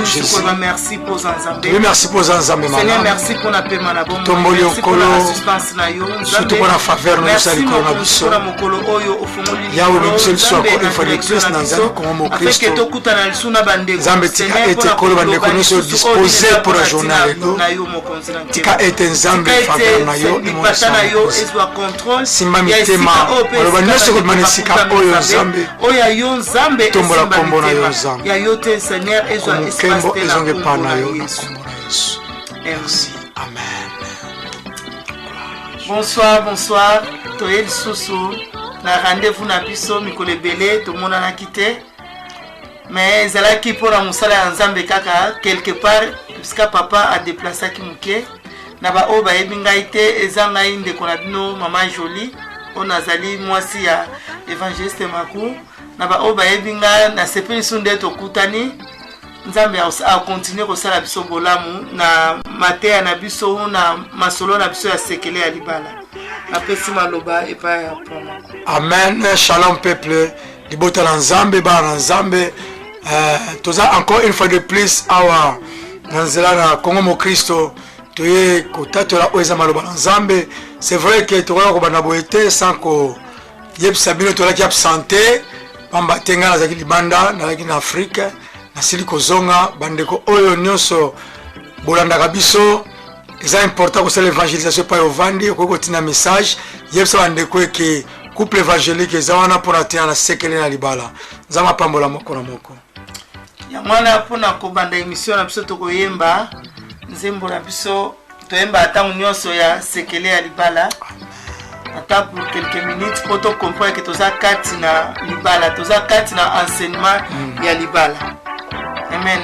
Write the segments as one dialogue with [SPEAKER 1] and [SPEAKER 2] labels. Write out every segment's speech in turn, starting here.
[SPEAKER 1] Jésus.
[SPEAKER 2] Merci pour Zanzambe.
[SPEAKER 1] Merci pour Zanzambe.
[SPEAKER 2] Seigneur, merci pour la paix,
[SPEAKER 1] merci pour
[SPEAKER 2] l'assistance.
[SPEAKER 1] Surtout pour la faveur, nous
[SPEAKER 2] merci pour la
[SPEAKER 1] Yahweh, nous sommes encore une fois de plus dans Zanzambe comme mon Christ. Zambe tika ete kolo bandeko nous sommes disposés pour la journée. Tika ete Nzambe faveur na yo et mon sang. Simba mitema, aloba nyonso komanisika oyo Nzambe. Tombola kombo na yo Nzambe. Kombo ezonge pa na yo na kombo na Yesu. Merci. Amen.
[SPEAKER 2] Bonsoir, bonsoir. Toyel Sousou. Na rendez-vous na biso mikolo ebele to mona na kite. Mais ezalaki pour la musala ya Nzambe kaka quelque part puisque papa a déplacé ki muke. Na ba oba ebingai te ezanga inde kona bino mama Jolie. On azali mwasi ya évangéliste Makou. Na ba oba ebinga na sepeli sunde to kutani. Nzambe a continuer kosala biso bolamu na mateya na biso na masolo na biso ya sekele ya libala. Apesi maloba epa ya poma.
[SPEAKER 1] Amen. Shalom peuple. Libota na Nzambe ba na Nzambe. Toza encore une fois de plus awa nanzela na Congo mo Kristo toye kotatola oeza maloba na Nzambe. C'est vrai que tokola ko bana boete sans ko yebisa bino tola ki absenté pamba tenga na zaki libanda na zaki na Afrique na siliko zonga bandeko oyo nyonso bolanda biso. C'est important que l'évangélisation par Ovandi, que tina message. Hier, ça bandeko que couple évangélique zawana pour atteindre la sécurité na libala. Zama pambola moko na moko.
[SPEAKER 2] Ya mwana pona ko banda émission na biso to koyemba nzembo na biso to yemba atangu nyonso ya sécurité ya libala. Ata pour quelques minutes pour to comprendre que toza kati na libala, toza kati na enseignement ya libala. Amen.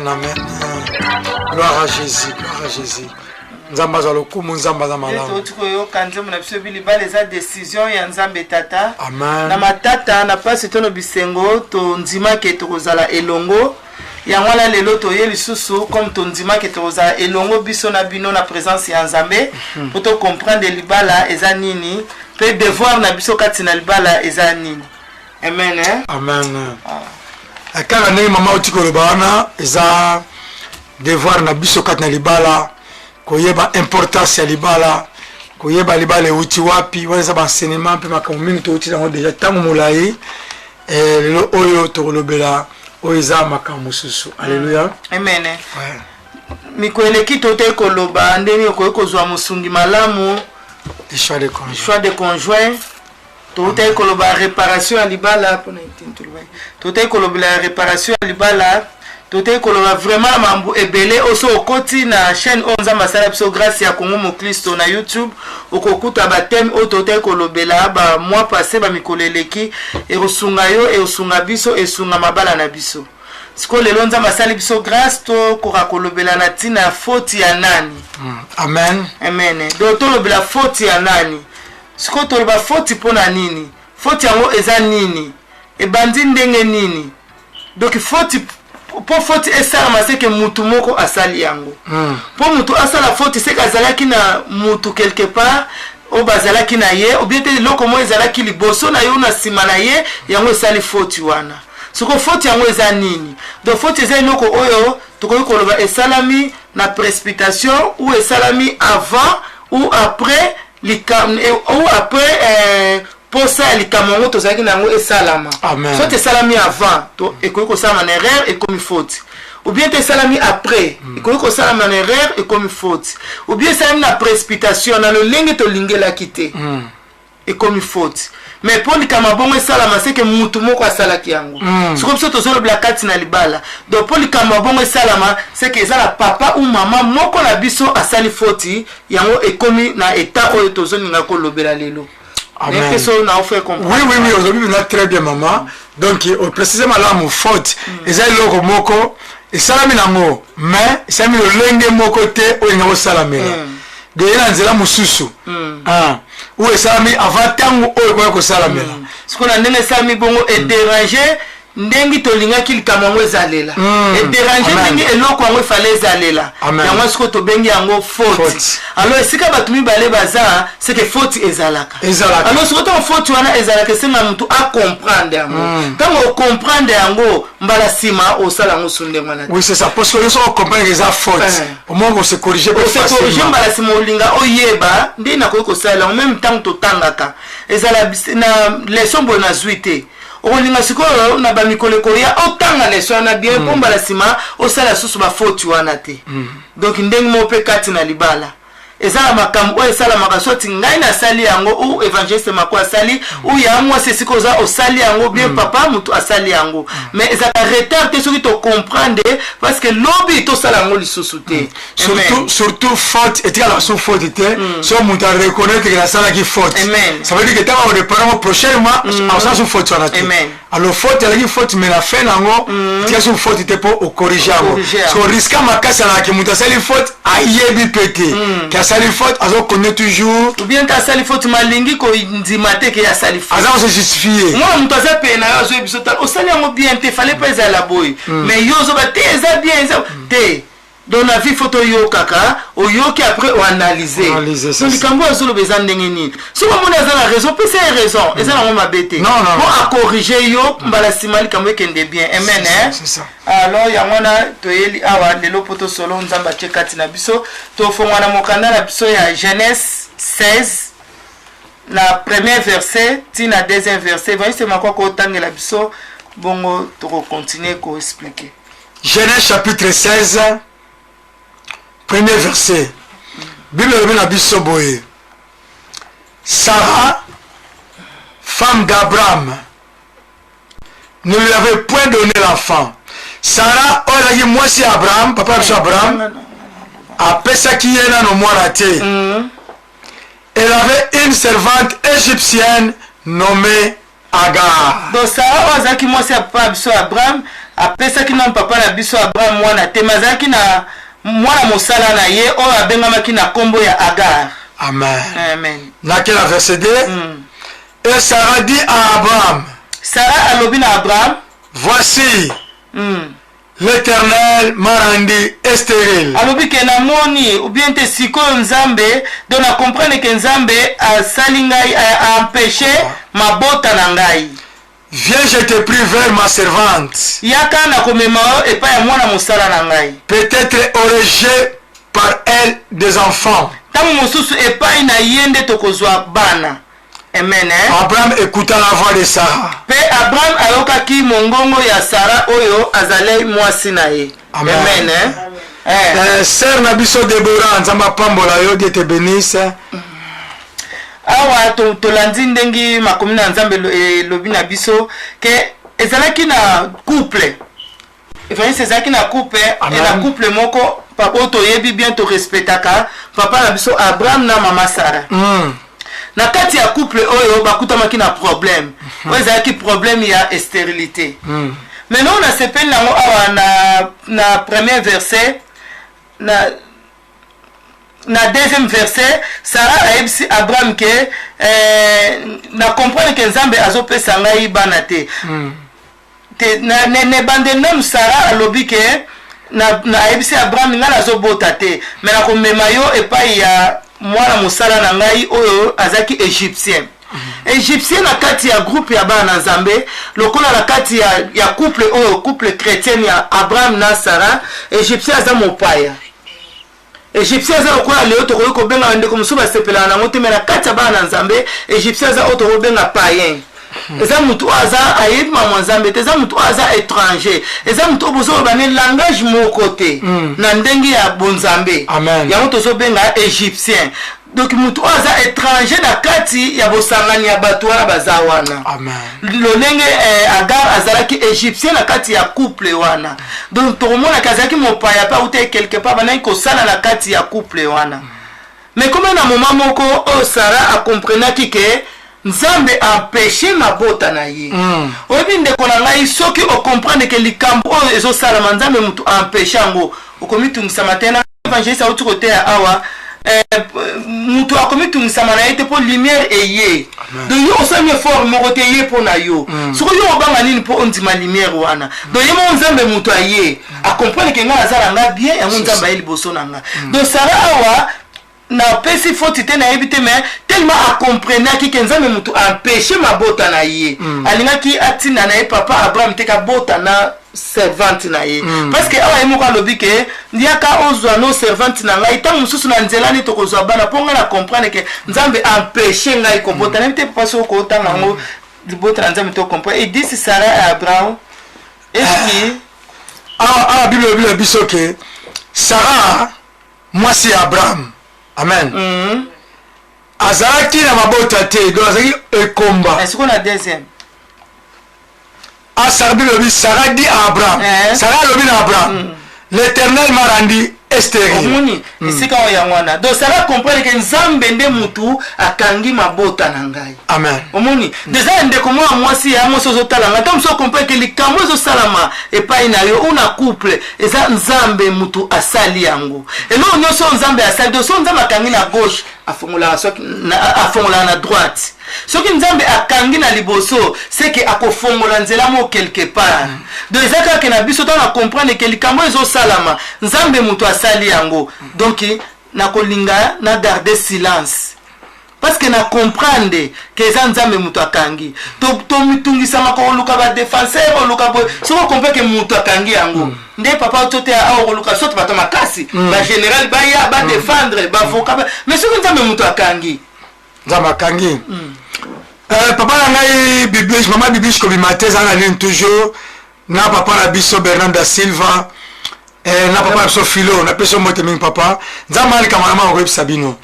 [SPEAKER 2] Amen.
[SPEAKER 1] Gloire à Jésus, gloire à Jésus. Nzamba za lokumu nzamba za malamu.
[SPEAKER 2] Tuko yo kanze muna biso biliba les décision ya Nzambe tata.
[SPEAKER 1] Amen.
[SPEAKER 2] Na matata na pasi tono bisengo to nzima ke to kozala elongo. Ya ngwana lelo to ye lisusu comme to nzima ke to kozala elongo biso na bino na présence ya Nzambe pour to comprendre libala eza nini, pe devoir na biso kati na libala eza nini. Amen.
[SPEAKER 1] Amen. Akala ne mama otiko lobana eza devoir na biso kati na libala koyeba importance ya libala koyeba libala uti wapi wanza ba enseignement pe makambo mingi to uti dango déjà tango molai lelo oyo to lobela oiza makambo susu. Alléluia.
[SPEAKER 2] Amen. Mikoleki to te koloba ndeni ko kozwa musungi malamu
[SPEAKER 1] choix de
[SPEAKER 2] conjoint to te koloba réparation ya libala pona intintulwa to te koloba réparation ya libala tote koloba vraiment mambo ebele oso okoti na chaîne Onza Masala biso grâce ya Congo mo Kristo na YouTube okokuta ba thème o tote kolobela ba mois passé ba mikoleleki e rosunga yo e osunga biso e sunga mabala na biso siko lelo Nzambe asali biso grâce to koka kolobela na tina faute ya nani.
[SPEAKER 1] Amen.
[SPEAKER 2] Amen. Do to lobela faute ya nani siko to loba faute pona nini faute yango eza nini e bandi ndenge nini donc faute pour faute esala c'est que mutu moko asali yango pour mutu asala faute c'est kazalaki na mutu quelque part o bazalaki na ye ou bien te loko mo ezalaki liboso na yo na sima na ye yango esali faute wana siko faute yango eza nini donc faute eza loko oyo tokoki koloba esalami na précipitation ou esalami avant ou après ou après pour ça likamongo tozaki nango esalama soit te salami avant to ekoki kosalama na erreur et comme faute ou bien te salami après ekoki kosalama na erreur et comme faute ou bien salami na précipitation na lolenge to lingela kite et comme faute mais pour likama bongo esalama c'est que mutu moko asalaki yango siko biso tozolobela kati na libala donc pour likama bongo esalama c'est que ezala papa ou maman moko na biso asali faute yango ekomi na état oyo tozoninga kolobela lelo.
[SPEAKER 1] Amen. Oui, aujourd'hui on a très bien maman. Donc précisément là mon faute. Et ça le moko et salami nango mais ça mi le lenge moko te o ngo salami. De yana nzela mususu. Ou salami avant tango o ko salami.
[SPEAKER 2] Ce qu'on a ndenge salami bongo est dérangé ndengi tolinga kilikamango ezalela et déranger ndengi eloko yango fallait ezalela yango siko to bengi yango faute alors esika batu mibale baza c'est que faute ezalaka alors siko to faute wana ezalaka senga mutu a comprendre yango tango comprendre yango mbala sima osala ngo sunde mwana
[SPEAKER 1] oui c'est ça parce que yo so comprendre que ça faute au moins on se corriger
[SPEAKER 2] pour facilement on se corriger mbala sima olinga oyeba ndina ko ko sala en même temps to tangaka ezala na leçon bona zuite olinga sikoyo na ba mikolo koya otanga leso na bien pomba la sima osala susu ba faute wana te donc ndenge mo pe kati na libala ezala makambo esala makasoti ngai na sali yango ou évangéliste mako asali ou ya moi c'est sikoza osali yango bien papa mutu asali yango mais ezala retard te soki to comprendre parce que lobby to sala yango lisusu te
[SPEAKER 1] surtout faute et la sous faute te so mutu reconnaître que la sala qui faute ça veut dire que tant on reprend prochainement on s'en sous faute wana te alors faute la qui faute mais la fin nango tu as sous faute te pour corriger yango so risque makasa na ki mutu sali faute ayebi pété sali faute azo connaît toujours
[SPEAKER 2] ou bien ta sali faute malingi ko ndimate ke ya sali faute
[SPEAKER 1] azo se justifier
[SPEAKER 2] moi mutu aza pena azo ebisotal o sali yango bien te fallait pas za la boy mais yo zo ba te za bien za te dans la vie photo yo kaka o yo qui après o analyser donc kambo azolo bezan ndengeni si on mona za la raison peut c'est raison et ça na ma bête
[SPEAKER 1] non
[SPEAKER 2] pour à corriger yo mbala simali kambo kende bien amen
[SPEAKER 1] c'est ça
[SPEAKER 2] alors yangona toyeli awa lelo poto solo nzamba chekati na biso to fongwana mokanda na biso ya Genèse 16 la premier verset tina deuxième verset voyez c'est makwa ko tangela biso bongo to continuer ko expliquer
[SPEAKER 1] Genèse chapitre 16 premier verset. Bible na biso boye. Sarah, femme d'Abraham, ne lui avait point donné l'enfant. Sarah, oh là, moi c'est Abraham, papa de Abraham, après ça qui est là, no moi raté. Elle avait une servante égyptienne nommée Agar.
[SPEAKER 2] Donc Sarah, oh zaki moi c'est papa de Abraham, après ça qui non papa la biso Abraham moi na te mazaki na mwana mosala na ye o abengamaki na kombo ya Agar.
[SPEAKER 1] Amen. Na quel verset 2 et Sarah dit à Abraham,
[SPEAKER 2] Sarah alobi na Abraham,
[SPEAKER 1] voici l'Éternel m'a rendu stérile.
[SPEAKER 2] Alobi ke na moni ou bien te siko nzambe donc na comprendre que nzambe a salingai a empêché ma bota na ngai.
[SPEAKER 1] Viens, je te prie vers ma servante.
[SPEAKER 2] Yaka na komema et pas ya mwana mosala na ngai.
[SPEAKER 1] Peut-être aurais-je par elle des enfants.
[SPEAKER 2] Tamu mosusu et pas ina yende tokozwa bana. Amen.
[SPEAKER 1] Abraham écouta la voix de Sarah.
[SPEAKER 2] Pe Abraham ayokaki mongongo ya Sarah oyo azalei mwasi na ye. Amen.
[SPEAKER 1] Sœur Nabiso Deborah, nzamba pambola yo Dieu te bénisse.
[SPEAKER 2] Awa tolandi ndengi makomi na nzambe lobi na biso ke ezalaki na couple efanye ezalaki na couple et na couple moko papa toyebi bien to respectaka papa na biso Abraham na mama Sarah na kati ya couple oyo bakutamaki na problème oyo ezalaki problème ya stérilité maintenant on a sepeli nango awa na premier verset na deuxième verset Sarah a ebisi Abraham ke na comprendre que nzambe azopesa ngai bana te ne bande nom Sarah alobi ke na ebisi Abraham nga nazobota te mais na komema yo epai ya mwana mosala na ngai oyo azaki égyptien égyptien na kati ya groupe ya bana nzambe lokola na kati ya couple oyo couple chrétien ya Abraham na Sarah égyptien aza mopaya Égyptien za okola leo to ko benga ndeko musuba sepela na ngote mena kata bana nzambe Égyptien za oto benga païen. Eza mutu aza ayib ma nzambe eza mutu aza étranger. Eza mutu obozo ba ne langage mo côté na ndengi ya bonzambe. Ya moto zo benga Égyptien. Donc mutu aza étranger na kati ya bosangani ya bato wana bazawana.
[SPEAKER 1] Amen.
[SPEAKER 2] Lolenge Agar azalaki Égyptien na kati ya couple wana. Donc to mona kazaki mopaya pa ou quelque part bana ko sala na kati ya couple wana. Mais comme na moment moko Sarah a comprenaki que Nzambe empêché mabota na ye. Oyebi ndeko na ngai soki o comprendre que likambo o ezo sala Nzambe mutu empêché ngo okomitungisa matena évangéliste autre côté awa mutu akomitungisa na ye te po lumière eye. Donc yo osami effort moko te ye po na yo. Soko yo obanga nini po ondima lumière wana. Donc ye mo Nzambe mutu aye a comprendre que nga azala nga bien ya Nzambe aye liboso na nga. Donc Sarah awa na pesi foti te na ebite mais tellement a comprendre ki Nzambe mutu empêcher mabota na ye alinga ki atina na ye papa Abraham te ka bota na servante na ye parce que awa emo ka lobi ke ndiaka ozwa no servante na ngai ta mususu na nzela ni to kozwa bana ponga na comprendre que Nzambe empêcher ngai ko bota na te parce ko tanga ngo libota na Nzambe to comprendre et dit Sarah et Abraham est-ce
[SPEAKER 1] Bible bisoke Sarah moi c'est Abraham. Amen. Azalaki na mabota te, donc azalaki ekomba.
[SPEAKER 2] Est-ce qu'on a deuxième?
[SPEAKER 1] Sarah dit à Abraham. Sarah lobi na Abraham. L'Éternel m'a rendu stérile.
[SPEAKER 2] Omoni, c'est quand il y a wana. Donc Sarah comprend que Nzambe nde mutu akangi mabota na ngai.
[SPEAKER 1] Amen.
[SPEAKER 2] Omoni, déjà ndeko moi si ya moso zotala ngata mso comprend que likambo zo salama et pas ina yo una couple eza Nzambe mutu asali yango. Et non nyoso Nzambe asali do so Nzambe akangi na gauche afongola na droite. Ce qui Nzambe akangi na liboso c'est que akofongola nzela mo quelque part. Donc ezaka ke na biso tona comprendre que likambo ezo salama Nzambe mutu asali yango. Donc na kolinga na garder silence. Parce que na comprendre que Nzambe mutu akangi. To mitungisa mako luka ba défenseur luka bo. Si on comprend que mutu akangi yango. Nde papa tote a luka sote bato makasi. Ba général ba ya ba défendre ba avocat. Mais ce que Nzambe mutu akangi.
[SPEAKER 1] Nzambe akangi. Papa ngai bibiche maman bibiche ko bimateza na lin toujours na papa na biso Bernard da Silva na papa so Philo na peso mote mingi papa Nzambe ali kama mama ko Sabino.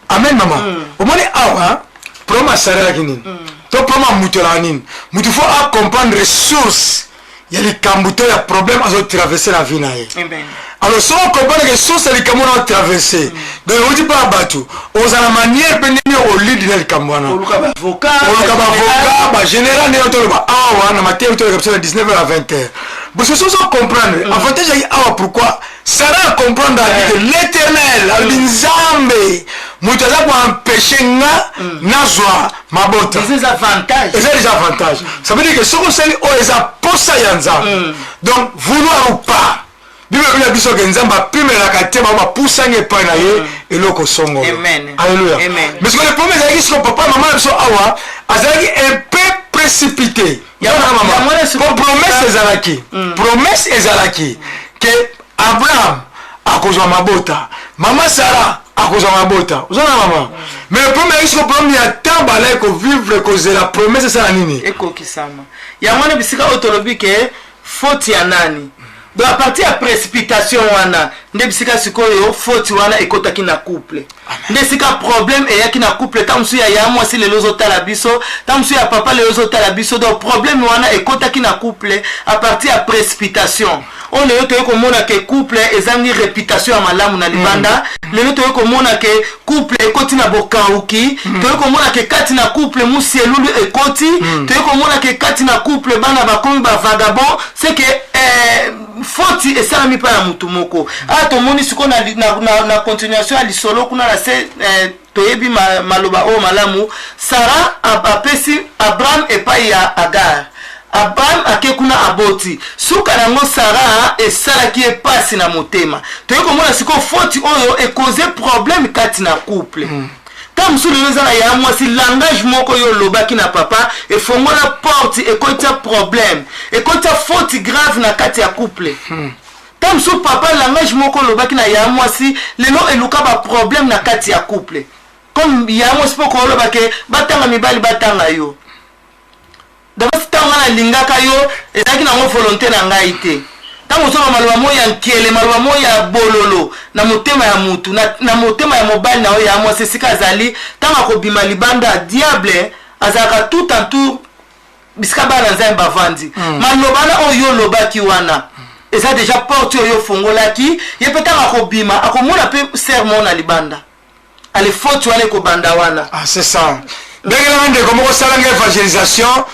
[SPEAKER 1] Amen maman. Omoni awa proma sarela kinini. To proma mutola nini. Mutu faut à comprendre ressources. Il y a les cambuto ya problème à traverser la vie na ye.
[SPEAKER 2] Amen.
[SPEAKER 1] Alors si on comprend que source les cambuto à traverser. Donc on dit pas bateau. On a la manière peine au lit de les cambuana.
[SPEAKER 2] On luka ba avocat.
[SPEAKER 1] Ba général ne auto ba awa na matin auto comme ça de 19h à 20h. Parce que si on comprendre avantage il awa pourquoi Sarah comprendre que l'Éternel al-Nzambe mutaza pour empêcher nazwa mabota.
[SPEAKER 2] Des avantages.
[SPEAKER 1] Et c'est des avantages. Ça veut dire que ce qu'on sait est à posa yanzam. Donc vouloir ou pas. Bible la biso que Nzamba pime la katema ba pusange pa na ye eloko songo.
[SPEAKER 2] Amen.
[SPEAKER 1] Alléluia.
[SPEAKER 2] Amen.
[SPEAKER 1] Mais ce que le premier c'est que papa maman biso awa azali un peu précipité. Ya maman. Promesse ezalaki. Promesse ezalaki que Abraham akozwa mabota. Maman Sarah akozwa mabota. Uzona maman. Mais le premier c'est que premier ya tambala ko vivre cause la promesse c'est la nini.
[SPEAKER 2] Eko kisama. Ya mwana bisika otolobi ke faute ya nani. Donc à partir de précipitation wana ndebisika sikoyo faute wana ekotaki na couple ndesika problème eyaki na couple tamsu ya mwasi lelo zotala biso tamsu ya papa lelo zotala biso donc problème wana ekotaki na couple à partir de précipitation on lelo toye komona ke couple ezangi réputation ya malamu na libanda lelo toye komona ke couple ekoti na bokauki toye komona ke kati na couple musi elulu ekoti toye komona ke kati na couple bana bakomi ba vagabond c'est que faute esalami pa ya mutu moko to moni siko na continuation ya lisolo kuna na se toyebi maloba o malamu Sarah apesi Abraham epai ya Agar Abraham akekuna aboti suka nango Sarah esalaki epasi na motema toyeko mona siko faute oyo ekoze problème kati na couple Tam sous le zala ya mwasi langage moko yo lobaki na papa et fongola porte et kotia problème et kotia faute grave na kati ya couple. Tam so papa langage moko lobaki na ya mwasi lelo eluka ba problème na kati ya couple. Comme ya mwasi poko lobaki batanga mibali batanga yo. D'abord tanga na lingaka yo ezaki na volonté na ngai te. Tango so maloba moya nkele maloba moya bololo na motema ya mutu na motema ya mobali na yo ya mwasi sika azali tanga ko bima libanda diable azaka tout en tout bisika bana nzambe bavandi. Malobana oyo lobaki wana. Et ça déjà porte yo fongolaki ye petaka ko bima akomona pe sermon na libanda ale faute wale ko banda wana.
[SPEAKER 1] Ah c'est ça. Bengela ndeko moko salanga évangélisation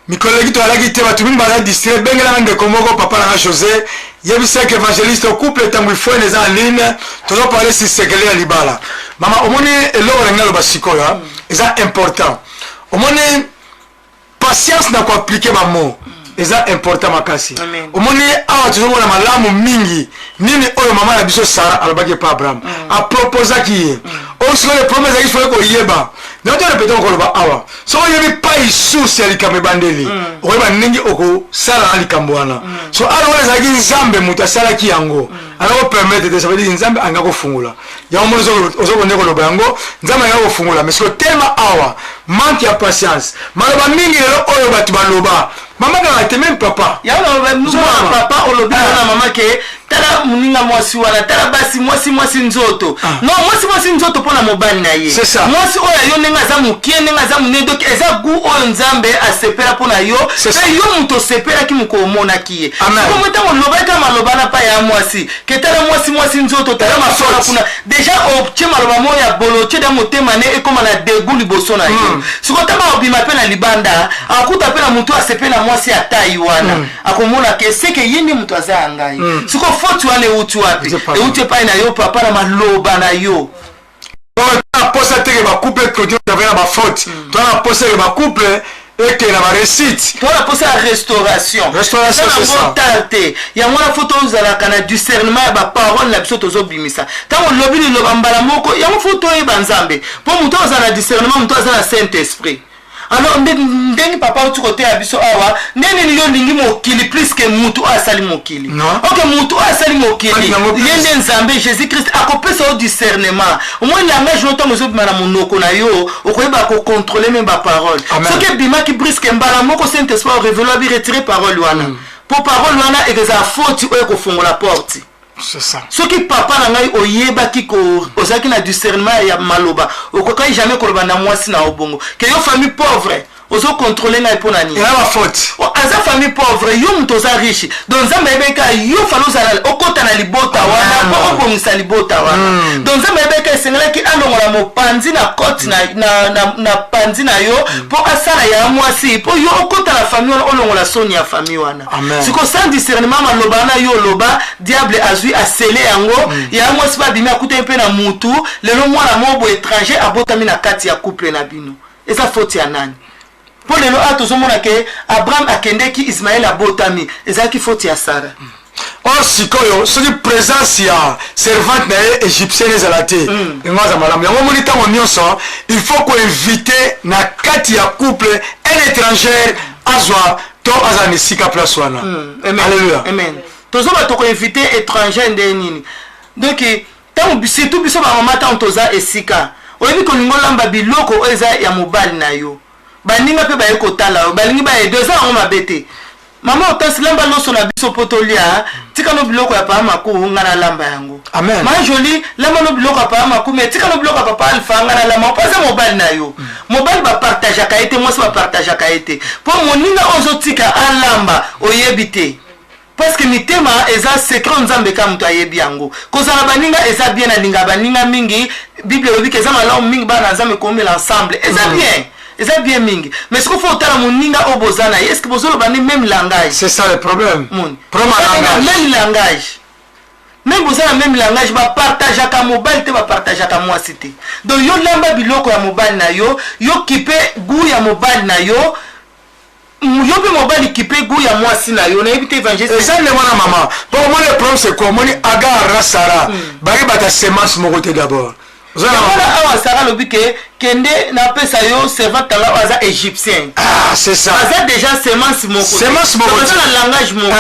[SPEAKER 1] mikolegi to alaki te batu mingi baza distrait bengela ndeko moko papa na José yebisa que évangéliste au couple tangu ifo neza en ligne toujours parler si sekele ya libala mama omoni eloko ngalo basikola eza important omoni patience na ko appliquer ba mot eza important makasi omoni awa tuzomona malamu mingi nini oyo mama na biso Sara alobaki pa Abraham a proposa ki o siko le promesse il faut ko yeba ndoto répéter ko loba awa so yebi pa isusi alikame bandeli oyeba ningi oko Sara alikambo wana so alona zaki nzambe muta Sara ki yango alako permettre de savoir nzambe angako fungula ya omo ozoko ndeko loba yango nzambe angako fungula mais so tellement awa manque ya patience maloba mingi lelo oyo batu baloba maman n'a été même papa.
[SPEAKER 2] Ya on papa on lobi na maman ke tala muninga mwasi wala tala basi mwasi nzoto. Non mwasi nzoto pona mobali na ye.
[SPEAKER 1] C'est ça.
[SPEAKER 2] Mwasi oya yo nenga za mukie nenga za munedo ke eza gu o nzambe asepela pona yo. Pe yo muto sepela ki muko mona kiye. Ko mweta on lobaka maloba na pa ya mwasi. Ke tala mwasi nzoto tala masola kuna. Déjà o chema loba moya bolo che da motema ne e koma na degu liboso na yo. Siko tama obima pe na libanda akuta pe na muto asepela mwasi atai wana akomona ke seke yende muto azanga ngai siko faute wale utu wapi e utu pa na yo papa na maloba na yo
[SPEAKER 1] on posa te ba couple que tu avais na ba faute toi na posa ke ba couple et que na ba réussite
[SPEAKER 2] toi na posa restauration c'est ça tarte ya mwana photo uzala kana discernement ba parole la biso tozo bimisa tango lobili loba mbala moko ya photo e banzambe po muto azala discernement muto azala saint esprit. Alors ndenge papa utu kote ya biso awa nene ni yo ndingi mokili plus que mutu asali mokili. OK mutu asali mokili yende nzambe Jésus Christ akopesa au discernement. Au moins langage noto mozo bimana monoko na yo okoyeba ko contrôler même ba parole. Ce que bima ki brisque mbala moko Saint Esprit révéler bi retirer parole wana. Pour parole wana et que ça faute o ko fongola porte.
[SPEAKER 1] C'est ça.
[SPEAKER 2] Ce qui papa na ngai oyeba kiko ozaki na discernement ya maloba okokai jamais koloba na mwasi na obongo que yo famille pauvre ozo contrôler ngai pona ni.
[SPEAKER 1] Il a la faute.
[SPEAKER 2] Aza famille pauvre yo mtoza riche donc nzambe ebeka yo faloza okota na libota wana po obongisa libota wana donc nzambe ebeka esengela ki alongola mopanzi na côte na panzi na yo po asala ya mwasi po yo okota na famille wana olongola soni ya famille wana. Siko sans discernement maloba na yo loba diable azui asele yango ya mwasi ba bimi akuta mpe na mutu lelo mwana mobo étranger abotami na kati ya couple na bino eza faute ya nani? Pour le lot tozomona ke Abraham akendeki Ismaël abotami ezaki faute ya Sara.
[SPEAKER 1] Or sikoyo soki présence ya servante na égyptienne ezalate ngoza malamu yango moni tango nyonso il faut ko inviter na kati ya couple un étranger azwa to azani sika place wana. Alléluia.
[SPEAKER 2] Amen. Tozoma to ko inviter étranger ndenini. Donc tango surtout biso ba mama tango toza esika oyebi ko ngolamba biloko eza ya mobali na yo. Baninga pe baye kotala balingi baye 2 ans on mabete mama otasi lamba loso na biso potolia tika no biloko ya pama ko ngana lamba yango.
[SPEAKER 1] Amen.
[SPEAKER 2] Ma joli lamba no biloko ya pama ko me tika no biloko ya papa alfa ngana lamba pas mobile na yo mobile ba partage ka été moi ça ba partage ka été pour moninga ozo tika alamba oyebite parce que mitema eza secret nzambe ka mtu ayebi yango kozala baninga eza bien na linga baninga mingi bible obike eza malamu mingi bana nzambe ko mettre ensemble eza bien. C'est bien mingi. Mais ce qu'il faut faire mon ninga obozana, est-ce que vous avez même langage?
[SPEAKER 1] C'est ça le problème.
[SPEAKER 2] Même langage. Même vous avez même langage, va partager à mobile, va partager à moi cité. Donc yo lamba biloko ya mobile na yo kipe goût ya mobile na yo pe mobile kipe goût ya moi sina yo na éviter évangile.
[SPEAKER 1] Ça le mwana maman. Pour moi le problème c'est quoi? Moni Agar Sara. Bari bata semence mon côté d'abord.
[SPEAKER 2] Voilà awa Sarah lobike kende na pesa yo servant tala aza égyptien.
[SPEAKER 1] Ah c'est ça.
[SPEAKER 2] Aza déjà semence moko.
[SPEAKER 1] Semence moko.
[SPEAKER 2] C'est le langage moko.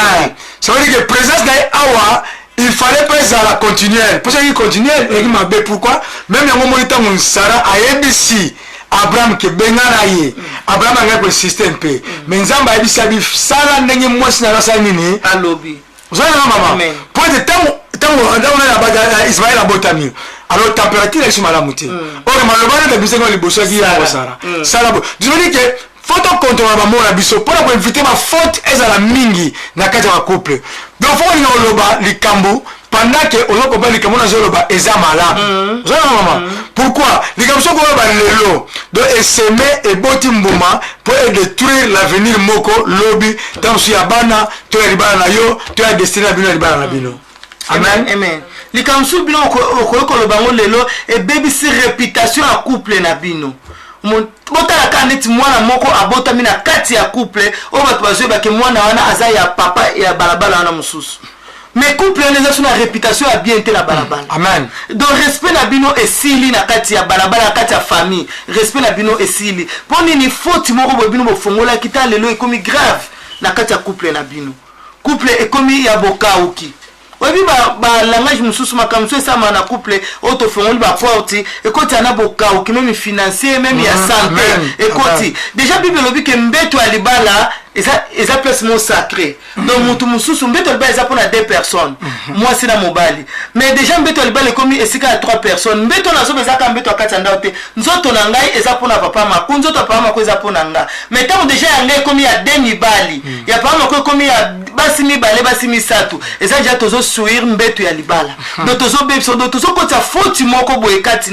[SPEAKER 1] Ça veut dire que présence d'ailleurs awa il fallait pas ça la continuer parce qu'il continue et m'a bé pourquoi même yango monita mon Sarah ayebisi Abraham ke bengana ye Abraham anga ko système pe mais nzamba ayebisi abi sala ndenge mwasi na rasa nini
[SPEAKER 2] alobi
[SPEAKER 1] zona mama pour de temps on a ba Ismaël abotami alors température est sur malamu te or malobana de bisengo liboso ki ya Sarah Sarah je veux dire que faut contrôler ba mona biso pour éviter ma faute ezala mingi na kati ya couple donc faut ni oloba likambo pendant que on comprend likambo na zoloba eza malade zona mama pourquoi likambo so ko ba lelo donc essaimer et boti mbuma pour détruire l'avenir moko lobby dans ya bana to ya libana na yo to ya destiné na bino libana na bino amen
[SPEAKER 2] amen likambo so bino ko loba ngo lelo et baby si réputation à couple na bino botala kaneti mwana moko abotami na kati ya couple o bato bazoyeba ke mwana wana aza ya papa ya balabala wana mosusu mais couple eza so na réputation ya bien te na balabala
[SPEAKER 1] amen
[SPEAKER 2] donc respect na bino esili na kati ya balabala na kati ya famille respect na bino esili poni ni faute moko bo bino bofongola kita lelo ekomi grave na kati ya couple na bino couple ekomi ya bokauki obi ba langage mususu makamso sama na couple auto fongoli ba porte ekoti ana bokauki même financier même ya santé ekoti déjà bible lobi ke mbeto alibala eza placement sacré donc mutu mususu mbeto alibala eza pona 2 personnes moi c'est na mobali mais déjà mbeto alibala komi esika ya 3 personnes mbeto nazo bezaka mbeto akati anda te nzoto na ngai eza pona papa maku nzoto papa maku eza pona nga mais tant déjà ya ngai komi ya demi bali ya papa maku komi ya basi mibale basi misatu eza déjà tozo suir mbeto ya libala donc tozo bebiso donc tozo kota faute moko boye kati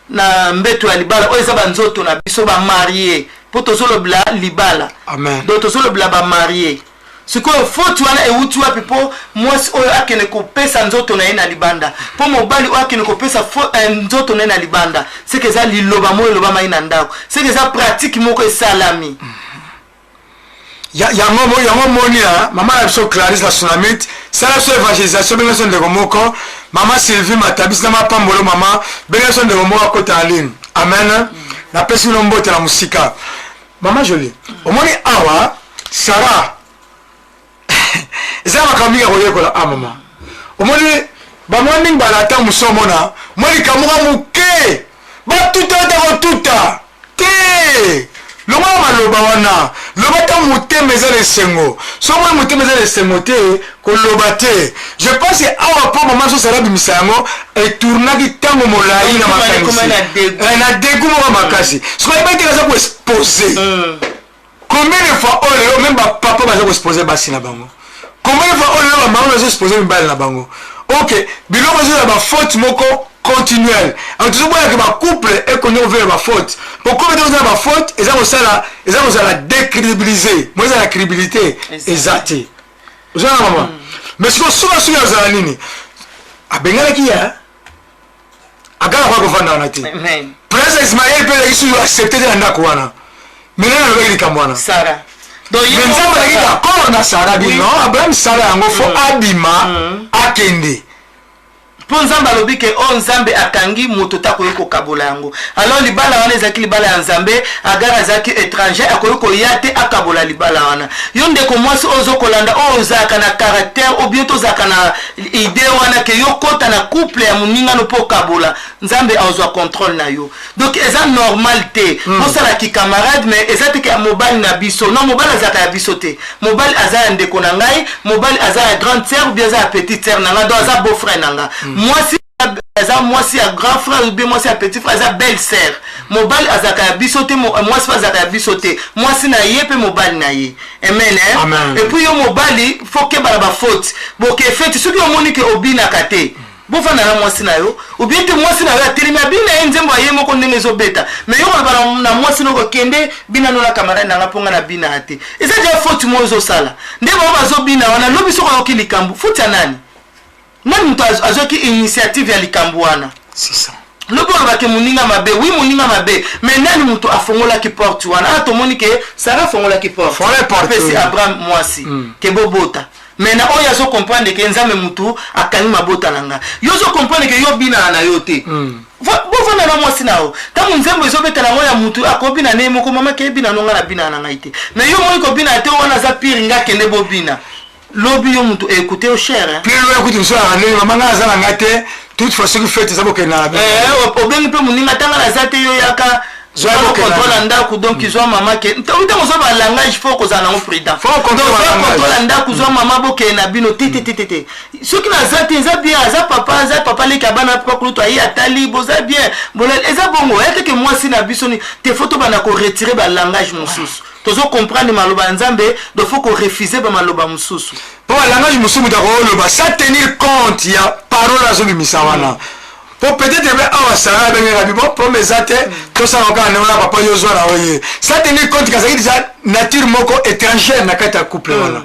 [SPEAKER 2] na mbeto ya libala oyo eza banzoto na biso ba marié po tozo lobla libala
[SPEAKER 1] amen
[SPEAKER 2] donc tozo lobla ba marié siko faute wana euti wapi po mwasi oyo akene kopesa nzoto na ye na libanda po mobali oyo akene kopesa nzoto na ye na libanda c'est que ça liloba mo eloba mai na ndako c'est que ça pratique moko esalami
[SPEAKER 1] yango monia mama la so Clarisse la Tsunamite ça la so évangélisation benga son de komoko mama Sylvie Matabis na mapambolo mama benga son de komoko kota aline amen na pesi no mbote na musika mama jolie omoni awa Sarah eza makamika koyekola mama omoni bamoni ngala ta musomona moni kamuka muke ba tuta te longo maloba wana loba ta motema eza lesengo so moi motema eza lesengo te koloba te je pense awa po mama so sala bimisa yango etournaki tango molai na makanisi na dégoût moko makasi so ba te kaza ko exposer combien de fois oh lelo même ba papa baza ko exposer basi na bango combien de fois oh lelo ba maman baza exposer mibali na bango ok biloko zo ba faute moko continuelle en tout cas que ma couple est connu vers ma faute pourquoi dans ma faute et ça on la décrédibiliser moi ça la crédibilité exacte vous avez maman mais ce que souvent sur les nini a bengala ki ya agala kwa kufanda wanati prince Ismaël peut ici accepter de ndako wana mais là le likamwana
[SPEAKER 2] Sarah donc il
[SPEAKER 1] y a d'accord na Sarah bino Abraham Sarah ngo fo abima akende
[SPEAKER 2] po nzambe alobi ke o nzambe akangi moto takoyi kokabola yango alors libala wana ezaki libala ya nzambe agara azaki étranger akoyi koya te akabola libala wana yo ndeko mwasi ozokolanda oyo ozalaka na caractère ou bien tozalaka na idée wana ke yo kota na couple ya moningano mpo okabola nzambe azwa contrôle na yo donc eza normal te osalaki camarade mais eza te ke mobali na biso non mobali azalaka ya biso te mobali aza ya ndeko na ngai mobali aza ya grande sœur ou bien aza ya petite sœur na nga donc aza beau frère na nga moi si a grand frère ou bien moi si a petit frère ça belle sœur mobile azaka ya bisote moi si azaka ya bisote moi si na yepe mobile na ye amen et puis yo mobile faut que bala ba faute bon que fait ce que omoni que obina kate bon fana na moi si na yo ou bien te moi si na yo telema bina nzembo ye moko ndenge zo beta mais yo bala na moi si no ko kende bina no la camarade na ngaponga na bina ate eza déjà faute moi zo sala ndemo bazo bina wana lobi soko yo kilikambu faute nani nani mtu azoki initiative ya likambu wana
[SPEAKER 1] c'est ça
[SPEAKER 2] lobo bake muninga mabe oui muninga mabe mais nani mtu afongola ki porte wana atomoni ke Sarah fongola ki porte pesi Abraham mwasi ke bobota mais na oya zo comprendre ke nzambe mtu akani mabota nanga yo zo comprendre ke yo bina na yo te bovana na mwasi nao tamu nzambe ezobeta na oya mtu akobina ne moko mama ke bina nonga na bina na ngaite mais yo moni ko bina te wana za pire nga kende bobina lobi yo mutu écouter au cher hein
[SPEAKER 1] puis le écoute so aller maman ngaza na ngate toute façon que fait ça boke na
[SPEAKER 2] obengi pe muninga tanga na zate yo yaka Zoa contrôle ndako donc ils ont maman que ntango zo ba langage faut qu'on en prudent
[SPEAKER 1] faut
[SPEAKER 2] contrôle ndako zo maman boke na bino tete ce qui na zate za bien za papa les kabana pour ko to ayi atali boza bien bolel eza bongo ete que moi si na biso ni te photo bana ko retirer ba langage mususu tozo comprendre maloba nzambe do faut qu'on refuser ba maloba mususu
[SPEAKER 1] bon langage mususu da ko ba ça tenir compte ya parole azo bimisawana pour peut-être awa sara benga rabi bon pour mes athées tout ça encore na papa yo zo na oye ça tenir compte que ça dit nature moko étrangère na kata couple wana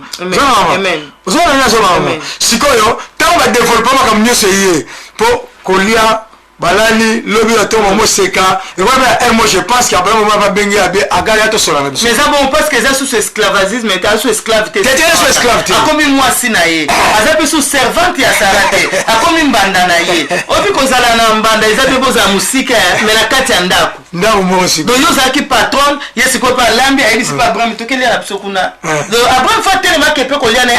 [SPEAKER 2] amen
[SPEAKER 1] zo na zo mama sikoyo tant va développer comme mieux c'est pour kolia balali lobi to mo seka et voilà moi je pense qu'il y a vraiment va benga agari ato sola na biso
[SPEAKER 2] mais ça bon parce que ça sous esclavagisme et sous esclavité
[SPEAKER 1] sous esclavité
[SPEAKER 2] a comme moi sinaye azapi sous servante ya sarate a comme mbanda na ye obi kozala na mbanda ezapi boza musika mais na kati ya ndako
[SPEAKER 1] ndako mo sika
[SPEAKER 2] donc yo zaki patron yesi ko pa lambi ayi si pa Abraham to kele na biso kuna donc Abraham fa tellement que pe ko lia na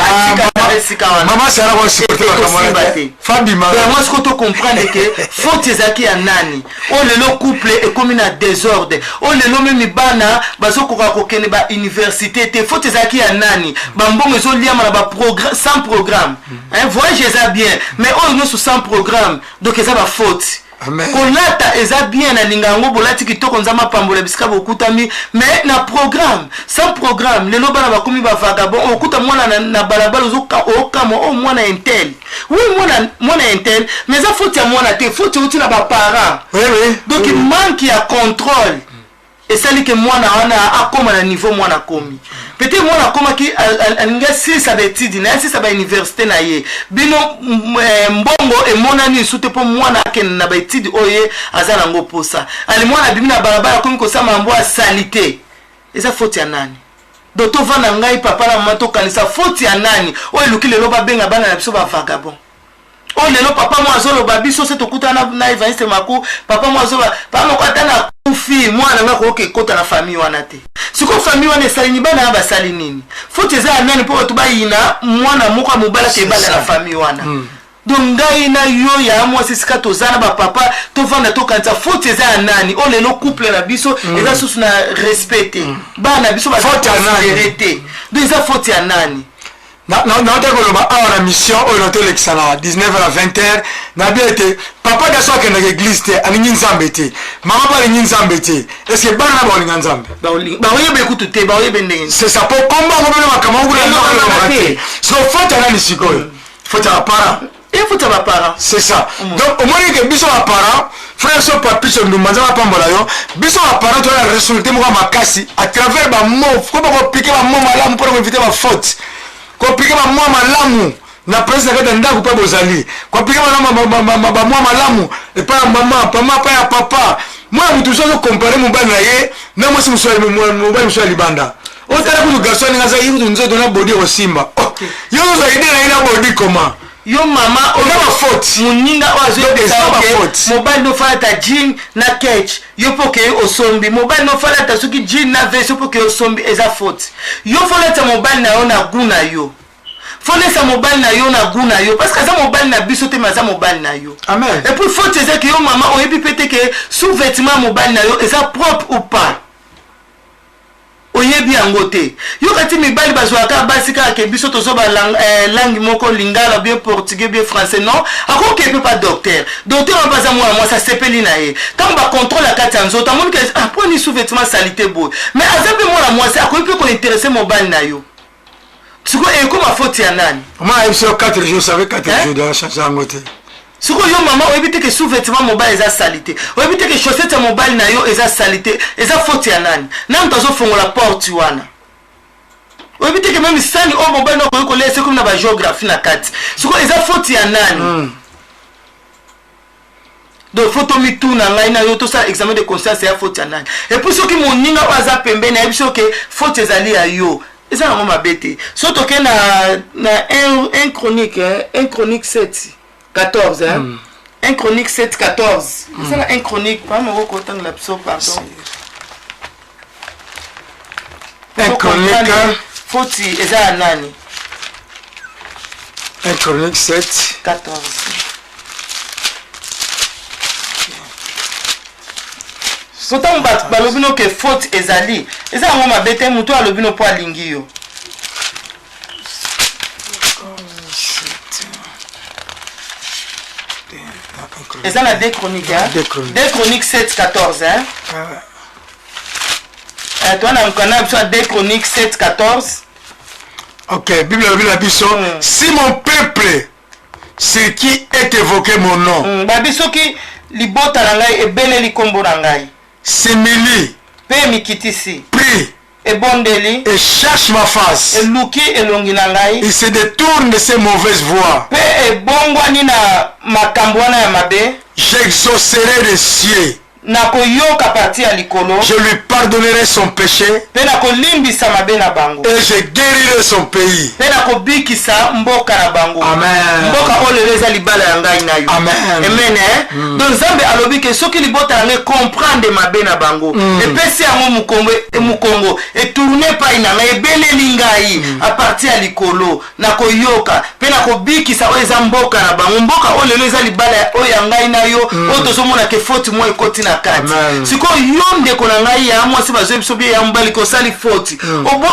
[SPEAKER 2] asika wana
[SPEAKER 1] maman sera ko supporter la camarade Fabi ma
[SPEAKER 2] moi ce que tu comprendre que faut ezaki ya nani o lelo couple et comme na désordre o lelo même bana bazokoka kokene ba université te faut ezaki ya nani bambongo zo liama na ba programme sans programme hein voyage eza bien mais on ne sans programme donc eza ba faute kolata eza bien na lingango bolati kitoko nzama pambola bisika bokutami mais na programme sans programme lelo bana bakomi ba vagabond okuta mwana na balabala zoka okamo o mwana intel oui mwana intel mais ça faut ya mwana te faut uti na ba parents
[SPEAKER 1] oui
[SPEAKER 2] donc il manque ya contrôle et ça dit que mwana wana akoma na niveau mwana komi peut-être mwana koma ki alinga si ça betidi na si ça ba université na ye bino mbongo e mona ni sute po mwana ken na betidi oye azala ngo posa ali mwana bimi na barabara komi ko sama mbo salité et ça faut ya nani donc to vana ngai papa na maman to kanisa faut ya nani o elukile lo ba benga bana na biso ba vagabond o lelo papa moi azolo ba biso se to kutana na evangeliste maku papa moi azolo papa mo kwatana kufi mwana ngako ke kota na famille wana te siko famille wana salini bana ba salinini faut eza nani po to ba yina mwana moko mobala ke bala na famille wana donc ngai na yo ya moi sisika to zana ba papa to vanda to kanza faut eza nani o lelo couple na biso eza susu na respecter bana biso ba
[SPEAKER 1] faut ya nani
[SPEAKER 2] donc eza faut ya nani
[SPEAKER 1] na la mission orientée l'exana 19h à 20h na bien été papa da soka na église te alingi nzambe te maman ba alingi nzambe te est-ce que bana ba alingi nzambe
[SPEAKER 2] ba oyebe kutu te ba oyebe ndenge
[SPEAKER 1] c'est ça pour combat ko bana makama ngula na te so faut ya nani sikoyo faut ya para
[SPEAKER 2] et faut ya para
[SPEAKER 1] c'est ça donc au moins que biso ba para frère so papi so ndumanza ba pambola yo biso ba para to la résultat mo makasi à travers ba mot ko ba ko piquer ba mot malamu pour éviter ba faute ko piquer ba mot malamu na presse kata ndako pa bozali ko piquer ba mot malamu et pas maman pa ya papa moi mutu so comparer mon bana ye na moi si muswali mon bana muswali libanda o tala ku garçon ngaza yiku nzoto na body o simba yo zo idea ina body comment
[SPEAKER 2] yo mama
[SPEAKER 1] on a faute
[SPEAKER 2] muninga wazo mobile no fala ta jean na catch yo poke osombi mobile no fala ta suki jean na veste poke osombi eza faute yo fala ta mobile na yo na guna yo fala sa mobile na yo na guna yo parce que ça mobile na biso te maza mobile na yo
[SPEAKER 1] amen
[SPEAKER 2] et puis faute c'est que yo mama on epi pété que sous-vêtement mobile na yo eza propre ou pas oyebi yango te yo kati mibali bazwaka basika ke biso tozo ba langue moko lingala bien portugais bien français non ako ke peut pas docteur on passe moi ça sepeli na ye quand ba contrôle la kati nzoto amoni que après ni sous-vêtement salité boy mais azabe moi la moi ça ako peut ko intéresser mobile na yo siko e ko ma faute ya nani
[SPEAKER 1] moi il 4 jours ça fait 4 jours de changer ngote
[SPEAKER 2] siko yo maman oyebite que sous-vêtement mobile eza salité oyebite que chaussette mobile na yo eza salité eza faute ya nani nam tazo fongola porte wana oyebite que même sani o mobile no ko laisser comme na ba géographie na kati siko eza faute ya nani donc photo mi tout na ngai na yo to ça examen de conscience ya faute ya nani et puis soki moninga waza pembe na biso que faute ezali ya yo eza na ma bête soto ke na un chronique 7 14 hein 1 chronique 7 14 c'est là 1 chronique pas mon content la psau pardon
[SPEAKER 1] 1 chronique
[SPEAKER 2] foti eza nani
[SPEAKER 1] 1 Chronique 7.
[SPEAKER 2] 14. Sotan balobino ke faute ezali. Eza ngo mabete muto alobino po alingi yo. Eza na 2 Chroniques, hein? 2 Chroniques 7, 14, hein? Toi, on a 2 Chroniques 7, 14.
[SPEAKER 1] Ok, Bible la Bible. Si mon peuple, c'est qui est évoqué mon nom.
[SPEAKER 2] Babiso ki libota langai e bele likombo langai.
[SPEAKER 1] S'humilie.
[SPEAKER 2] Pe mikitisi.
[SPEAKER 1] Prie.
[SPEAKER 2] Et bondeli.
[SPEAKER 1] Et cherche ma face.
[SPEAKER 2] Et luki et longi langai.
[SPEAKER 1] Il se détourne de ses mauvaises voies.
[SPEAKER 2] Pe e bongwani na makambwana ya mabe.
[SPEAKER 1] J'exaucerai les cieux.
[SPEAKER 2] Nakoyoka parti ya likolo.
[SPEAKER 1] Je lui pardonnerai son péché.
[SPEAKER 2] Pe nakolimbisa mabe na bango.
[SPEAKER 1] Et je guérirai son pays.
[SPEAKER 2] Pe nakobikisa mboka na bango.
[SPEAKER 1] Amen.
[SPEAKER 2] Mboka oleleza libala ya ngai na yo.
[SPEAKER 1] Amen.
[SPEAKER 2] Amen, hein? Donc Nzambe alobi ke soki libota ngai comprendre mabe na bango. Et pesi yango mukongo et tourner pa ina ngai beleli ngai a partir ya likolo nakoyoka pe nakobikisa o eza mboka na bango. Mboka oleleza libala o ya ngai na yo o tozomona ke faute mo ekoti na kati. Siko yo ndeko na ngai ya mwasi bazo biso bi ya mbali ko sali faute.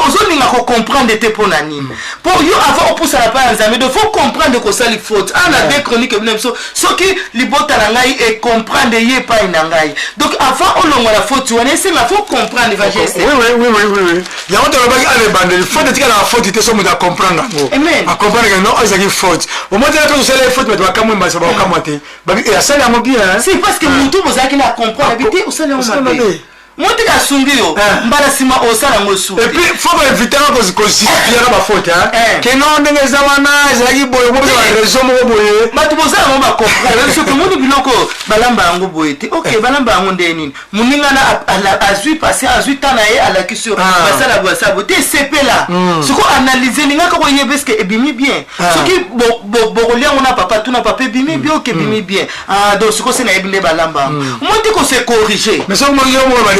[SPEAKER 2] Ozolinga ko comprendre te pona nini. Pour yo avant opusa la pa Nzambe do faut comprendre ko sali faute. Ana 2 Chroniques bino biso soki libota na ngai et comprendre ye pa ina ngai. Donc avant olonga la faute wana c'est la faut comprendre évangile.
[SPEAKER 1] Oui. Ya on te va pas aller bander. Il faut dire la faute te so mo da comprendre.
[SPEAKER 2] Amen.
[SPEAKER 1] A comprendre que non, ça qui faute. Au moins que tu sais la faute mais tu vas quand même pas comment te. Ba et ça la mo bien.
[SPEAKER 2] C'est parce que mutu bozaki na comprendre habiter au salon mabe. Monte ka sungi yo mbala sima osala ngosu.
[SPEAKER 1] Et puis faut pas éviter qu'on justifier la faute hein. Que non ndenge zawana ezaki boyo mo ba raison mo boye.
[SPEAKER 2] Batu bozala mo ba comprendre. Ce que mutu biloko balamba ngo boyete. OK balamba ngo ndeni. Muninga na azui passé azui tanaye ala kisio basala bosa bote CP là. Ce qu'on analyser ninga ko yebes que ebimi bien. Ce qui bokolia on a papa tout na papa ebimi bien OK ebimi bien. Ah donc ce que c'est na ebile balamba. Monte ko se corriger.
[SPEAKER 1] Mais ça mo yo mo ba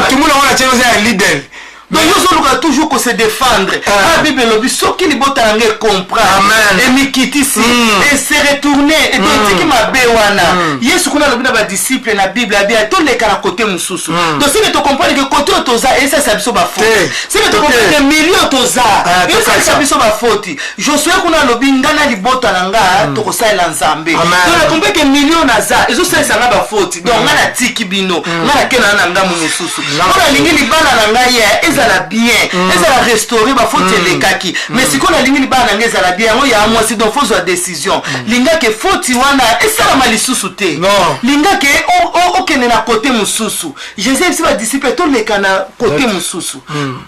[SPEAKER 1] tout le monde a un leader.
[SPEAKER 2] Donc nous allons toujours se défendre. La Bible le dit soki libota nge comprendre et mikitisi et se retourner et donc tiki mabe wana. Yesu kuna le bina ba disciple na Bible a bien tous les cas côté mususu. Donc si tu comprends que côté toza et ça ça biso ba faute. Si tu comprends que milieu toza et ça ça biso ba faute. Josué kuna le bingana libota nanga to ko sala Nzambe. Donc tu comprends que milieu naza et ça ça ba faute. Donc ngana tiki bino ngana kena na ngamu mususu. Ona lingi libana nanga ye la bien ezala restaurer ba faute les kaki mais si qu'on a lingi bana ngezala bien o ya moi si donc faut une décision linga ke faute wana esala malisusu te linga ke o kene na côté mususu Jésus si ba disciple to le kana côté mususu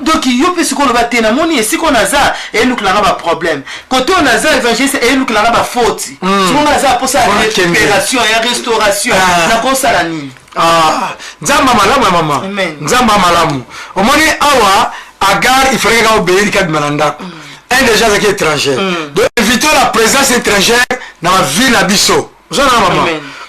[SPEAKER 2] donc yo pe si qu'on va te na moni et si qu'on a ça et nous clara ba problème côté on a ça évangile et nous clara ba faute si on a ça pour ça récupération et restauration na ko sala nini
[SPEAKER 1] Nzamba malamu mama. Nzamba malamu. Omoni awa Agar il fallait qu'on obéisse kad mananda. Un déjà c'est étranger. Donc éviter la présence étrangère dans la vie na biso. Vous avez maman.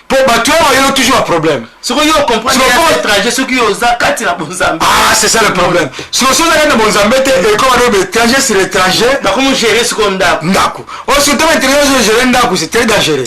[SPEAKER 1] Pour battre il y a toujours un problème.
[SPEAKER 2] Ce que vous comprenez, étranger, ceux qui ont zakati na Mozambique.
[SPEAKER 1] Ah, c'est ça le problème. Si on est dans Mozambique et comme on est étranger, c'est l'étranger.
[SPEAKER 2] Comment gérer ce qu'on a?
[SPEAKER 1] D'accord. Oh, surtout l'étranger, gérer ndaku, c'est très dangereux.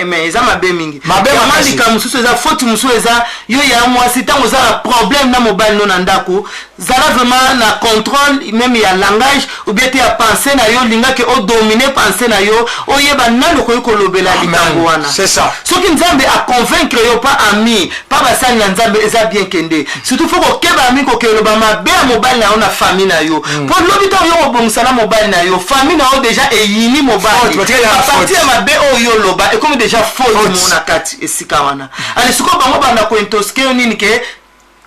[SPEAKER 2] Mais ça m'a bien mingi.
[SPEAKER 1] Ma bien
[SPEAKER 2] mali comme sous ça faute musu ça, yo ya moi si tant on a problème na mobile non ndaku, zala vraiment na contrôle même il y a langage ou bien tu as pensé na yo linga que o dominer pensé na yo, o yeba na lo ko lobela likambo wana.
[SPEAKER 1] C'est ça.
[SPEAKER 2] Ce qui Nzambe a convaincre yo pas ami. Papa ça Nzambe eza bien kende surtout faut ko keba ami ko kelo ba mabe mobile na ona famille na yo pour lobito yo obongisa na mobile na yo famille na yo déjà eyini mobile à partir ya mabe o yo loba et comme déjà faute mona kati esika wana ali siko bango banda ko intoske nini ke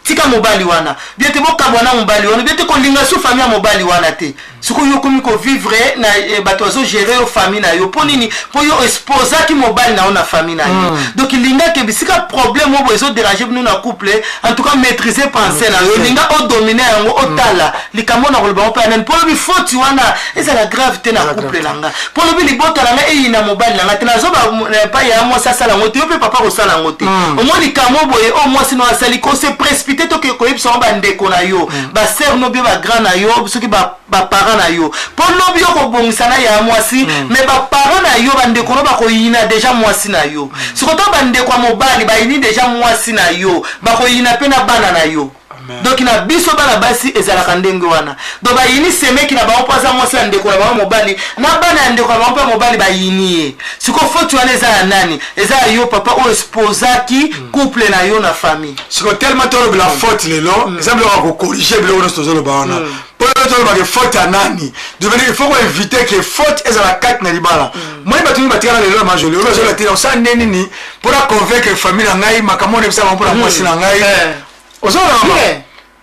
[SPEAKER 2] tika mobali wana biete boka bwana mobali wana biete ko linga su famille mobali wana te siko yo komi ko vivre na bato zo gérer yo famille na yo pour nini pour yo exposer ki mobile na ona famille na yo donc linga ke bisika problème mo bezo déranger nous na couple en tout cas maîtriser penser na yo linga o dominer yango o tala likambo na kolba pa nan pour bi faute wana eza la gravité na couple langa pour bi libota langa e ina mobile langa te na zo ba ya moi ça sala ngote yo pe papa ko sala ngote au moins likambo boye au moins sinon asali ko se précipiter éviter to ke koyebisa ba ndeko na yo ba sœur no bien ba grand na yo soki ba parents na yo pour no bio ko bongisa na ya mwasi mais ba parents na yo ba ndeko no ba ko yina déjà mwasi na yo sikoto ba ndeko mobali ba yini déjà mwasi na yo ba ko yina pe na bana na yo. Donc na biso bana basi ezalaka ndenge wana donc ba yini semeki na ba opoza mwasi na ndeko na ba mobali na bana ndeko na ba mobali ba yini siko faute wana eza nani eza yo papa o esposaki couple na yo na famille
[SPEAKER 1] siko tellement tolo la faute lelo exemple on va corriger bilo no stozolo ba wana pour tolo ba ke faute anani devenir il faut qu'on éviter que faute ezala kat na libala moi ba tuni batikana lelo majoli olo zola tino sa neni ni pour convaincre famille ngai makamone bisa pour la mwasi na ngai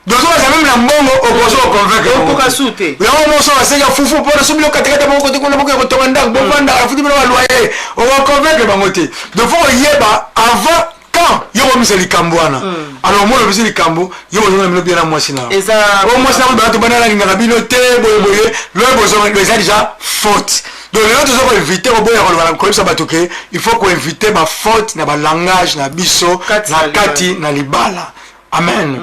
[SPEAKER 1] donc ça même la mbongo oposo convaincre
[SPEAKER 2] okoka sute
[SPEAKER 1] ya mo so asenga fufu pour subilo katikata bongo te kuna bongo to ndanga bongo ndanga futi bilo loyer o convaincre bangote donc faut yeba avant quand yo mi se likambwana alors moi le bisi likambo yo zo na bien na mwasi na
[SPEAKER 2] eza
[SPEAKER 1] o mwasi na ba to banana ngaka bino te boye le besoin déjà faute donc les autres ont évité au bout de comme ça batoke il faut qu'on éviter ma faute na ba langage na biso na kati na libala amen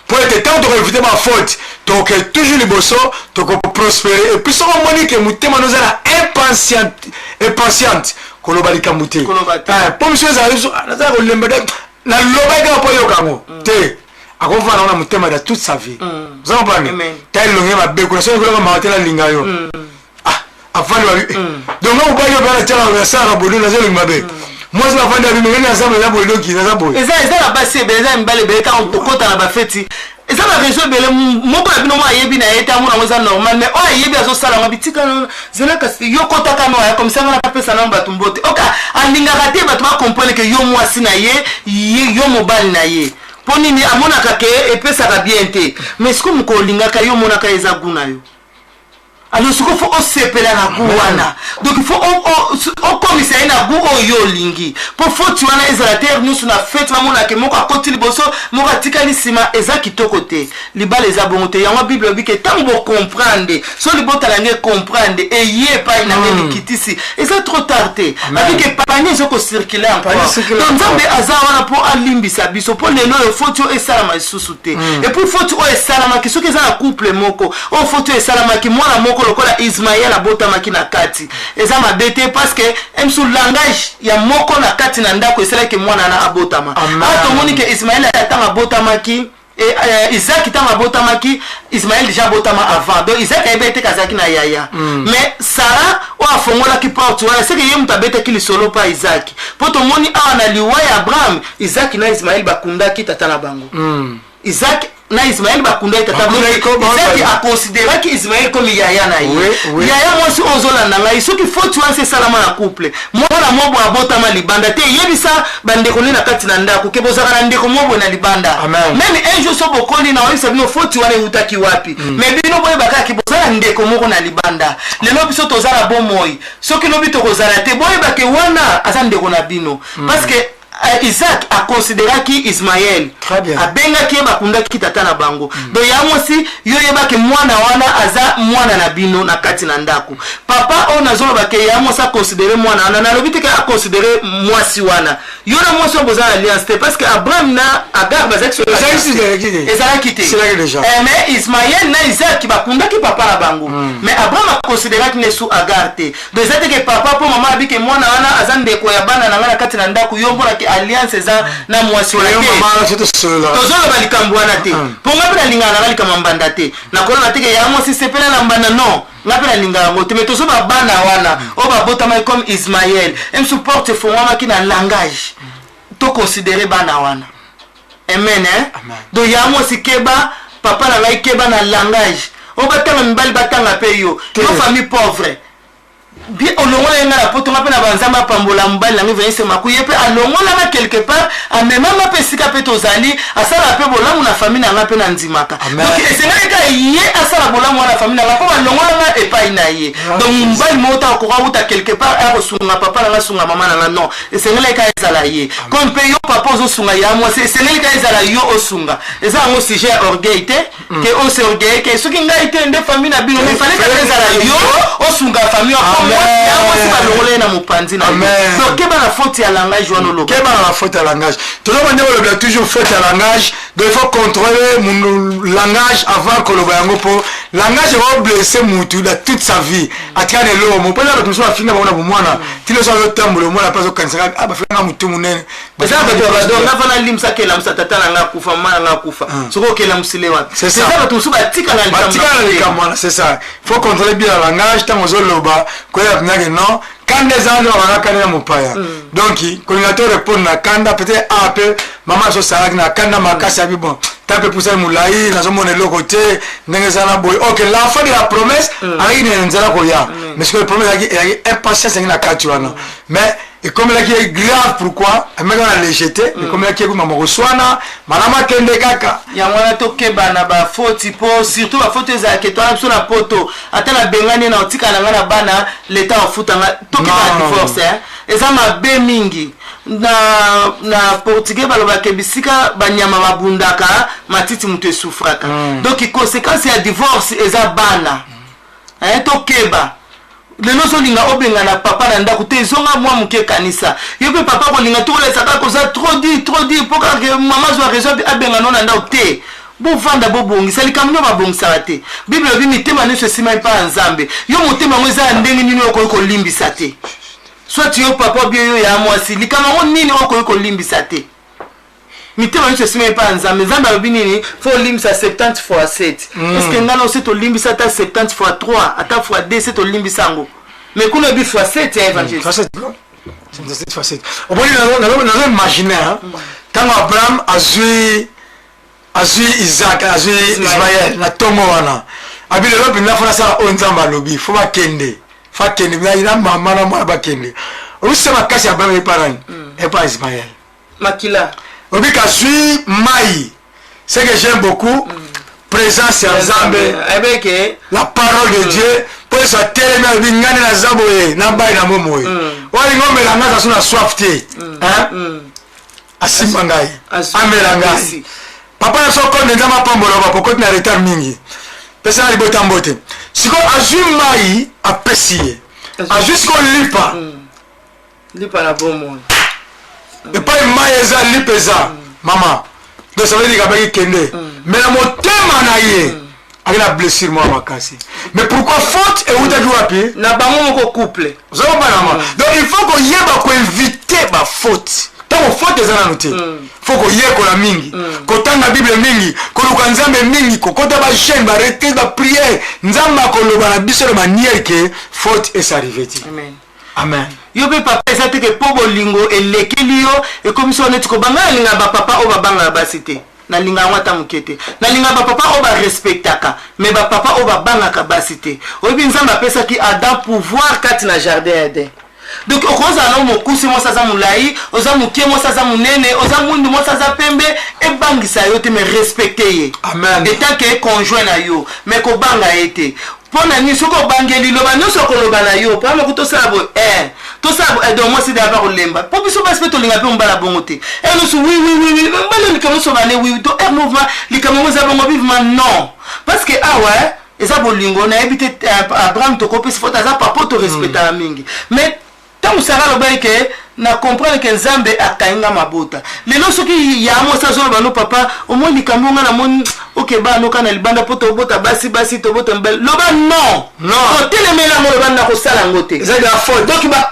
[SPEAKER 1] pour être temps de éviter ma faute donc toujours les bosso donc prospérer et puis ça on dit que mutema nous a impatiente kolobalika muté pour monsieur Zalizo na ko lemba na lobaka po yo kango te akovana na mutema de toute sa vie vous en comprenez tel longe ma be ko so ko ma hotela linga yo avant donc on va y avoir la tela na sara bodo na zelo mabe moi je vais vendre bimene na samba na bodo ki na bodo
[SPEAKER 2] eza la base be eza mbale be ka on kokota na ba feti eza la réseau be le moko na bino mo ayebi na eta mo na moza normal mais o ayebi azo sala mabitika zela ka yo kota ka no ya comme ça na pesa na mbatu mbote oka alinga rate ba to comprendre que yo mwasi na ye yo mobali na ye poni ni amona ka ke epesa ka bien te mais ce que mko linga ka yo mona ka eza guna yo. Alors ce qu'il faut sepela na kuwana donc il faut on commissaire na gu yo lingi pour faut tu wana ezalater nous na fête na mona ke moko akoti liboso moko atikali sima eza kitoko te libala eza bongote ya ma bible bi ke tango comprendre so libota la nge comprendre et yé pa ina nge kitisi eza trop tardé avec que panier zo ko circuler encore donc nzambe aza wana pour alimbisa biso pour lelo faut tu esalama susute et puis faut tu esalama ki soki eza na couple moko faut tu esalama ki mwana moko lokola Ismaël abota makina kati eza mabete parce que emsu langage ya moko na kati na ndako esala ke mwana na abotama ato moni ke Ismaël atanga botamaki et Isaac tanga botamaki Ismaël déjà botama avant donc Isaac ebete kazaki na yaya mais Sarah o afongola ki porte wala c'est que yemu tabete ki lisolo pa Isaac poto moni ana liwa ya Abraham Isaac na Ismaël bakunda ki tata na bango Isaac na Ismaël bakunda tata Isaac a considéré que Ismaël comme yaya na ye yaya moi si ozola na ngai soki faut tu c'est salama na couple moi na mobo abotama libanda te yebisa bande koni na kati na ndako ke bozaka na ndeko mobo na libanda même un jour so bokoni na oyisa bino faut tu wana utaki wapi mais bino boye bakaki bozala ndeko moko na libanda lelo biso tozala bomoi soki lobi to kozala te boye bake wana asa ndeko na bino parce que Isaac a considéré qui Ismaël a benga ki bakunda ki tata na bango donc ya mosi yo yeba ke mwana wana aza mwana na bino na kati na ndako papa on azolo ba ke ya mosa considérer mwana wana na lobite ke a considérer mwasi wana yo na mwasi boza alliance te parce que Abraham na Agar bazak so ezala kité mais Ismaël na Isaac ki bakunda ki papa na bango mais Abraham a considéré que ne sous Agar te donc ça que papa pour maman abi ke mwana wana aza ndeko ya bana na kati na ndako yo mbona alliance za na mwasi wa te tozolo balikambo wana te po ngapi na lingana na likama mbanda te na kolona te ke ya mwasi sepela na mbanda non ngapi na lingana ngote mais tozo ba bana wana o ba botama comme Ismaël em supporte fo wana ki na langage to considérer bana wana amen donc ya mwasi keba papa na ngai keba na langage o batanga mbali batanga pe yo famille pauvre bien olongola yenga la poto ngape na banzamba pambola mbali na ngiveni se makuye pe alongola na quelque part amema ngape sika pe tozali asala pe bolamu na famille na ngape na nzimaka donc esenga ka ye asala bolamu na famille na ngape alongola na epai na ye donc mbali mota ko uta quelque part a kosunga papa na sunga mama na non esenga ka ezala ye comme pe yo papa zo sunga ya moi esenga ka ezala yo osunga eza ngo sujet orgueil te que on se orgueil que ce qui nga été de famille na bino mais fallait que ezala yo osunga famille mwasi balongole na mopanzi na donc keba na faute ya langage wana loba
[SPEAKER 1] keba na faute ya langage toujours bande loba toujours faute ya langage donc il faut contrôler mon langage avant que loba yango po langage va blesser mutu dans toute sa vie atikane lo mo pela bato so afinga bana bomwana tilo so tambulo mwana paso kanisa abafanga mutu munene
[SPEAKER 2] basa bato badonga fana limsa kela msatata na kufa mwana na kufa soko kela musile wapi c'est ça bato so batika na likamwana
[SPEAKER 1] c'est ça il faut contrôler bien le langage tant aux loba ko ya binage non quand les gens ont rakana mopaya donc coordinateur répond na kanda peut-être appel maman so sarak na kanda makasi abi bon tape pour ça moulai na zo mona le côté ndengeza na boy OK l'enfant de la promesse ari ne nzala ko ya mais ce que le problème est impatience na katuana mais et comme là qui est grave pourquoi mais on a lécheté mais comme là qui est maman reswana malama kende kaka
[SPEAKER 2] ya mwana to keba na ba faute po surtout ba faute za ke to sur la poto atala bengani na otika na ngana bana l'état ofutanga to keba divorce et ça ma be mingi na portugais baloba ke bisika banyama babundaka matiti mutu esufraka donc conséquence ya divorce eza bana to keba lelo so linga obenga na papa na ndako te zonga mwa muke kanisa yope papa ko linga to lesa ka koza trop dit pour que maman soit raison abenga non na ndako te bo vanda bo bongisa likamno ba bongisa te bible bi mitema ne se sima pa nzambe yo motema mweza ndenge nini ko limbisa te soit yo papa bio yo ya mwasi likamno nini ko limbisa te mitema ne se sima pa nzambe nzambe abi nini faut limbisa 70 fois 7 est-ce que ngana aussi to limbisa ta 70 fois 3 ata fois 2 c'est to limbisa ngo mais kuna bi fois 7 ya évangile
[SPEAKER 1] c'est fois 7 au bon na imaginer tant Abraham azui Isaac azui Ismaël na tongo wana abi le lobi na fona sa onzamba lobi fo ba kende fa kende na ina mama na mwa ba kende usema kasi Abraham eparani et pas Ismaël
[SPEAKER 2] makila
[SPEAKER 1] obi kasui mai ce que j'aime beaucoup présence en Zambé
[SPEAKER 2] avec
[SPEAKER 1] la parole de Dieu pour ça tellement bingane na zaboye na bai na momoye wali ngombe la ngaza suna swafte asimangai amelangai papa na soko ndenza mapambolo ba pokoti na retard mingi pesa na bota mbote siko azui mai apesie azui siko lipa
[SPEAKER 2] la bomo
[SPEAKER 1] et pas mai eza lipeza maman donc ça veut dire qu'avec kende mais la motema na ye avec la blessure moi makasi mais pourquoi faute et où t'as wapi
[SPEAKER 2] na bango moko couple
[SPEAKER 1] ça va pas donc il faut qu'on yeba ko inviter ba faute tant faute ezana noté faut qu'on yeko la mingi ko tanga bible mingi ko luka nzambe mingi ko kota ba chaîne ba retraite ba prière nzamba ko loba na biso de manière que faute est arrivé.
[SPEAKER 2] Amen.
[SPEAKER 1] Amen.
[SPEAKER 2] Yo pe papa ezate ke pobo lingo elekeli yo e comme ça on est ko banga linga ba papa o ba banga ba cité na linga ngata mukete na linga ba papa o ba respectaka mais ba papa o ba banga ka ba cité obi nzamba pesa ki Adam pouvoir kati na jardin Eden donc okoza na mo kusi mo saza mulai oza mukie mo saza munene oza mundu mo saza pembe e bangisa yo te me respecter ye.
[SPEAKER 1] Amen.
[SPEAKER 2] Et tant que conjoint na yo mais ko banga ete pona ni soko bangeli loba no soko loba na yo pa me kuto sabo to sabo donc moi c'est d'abord lemba po biso ba speto linga pe mbala bongote no so oui mbala ni kamo so bane oui to mouvement li kamo za bongo vivement non parce que ouais eza bolingo na ebite Abraham to kopesi fota za papa to respecta mingi mais tant usara loba ke na comprendre que Nzambe akainga mabota lelo soki ya mo sa zo ba no papa au moins li kamo nga na mon OK ba no kana libanda poto bota basi to bota mbel loba non to telemela mo banda ko sala ngote
[SPEAKER 1] c'est la faute
[SPEAKER 2] donc ba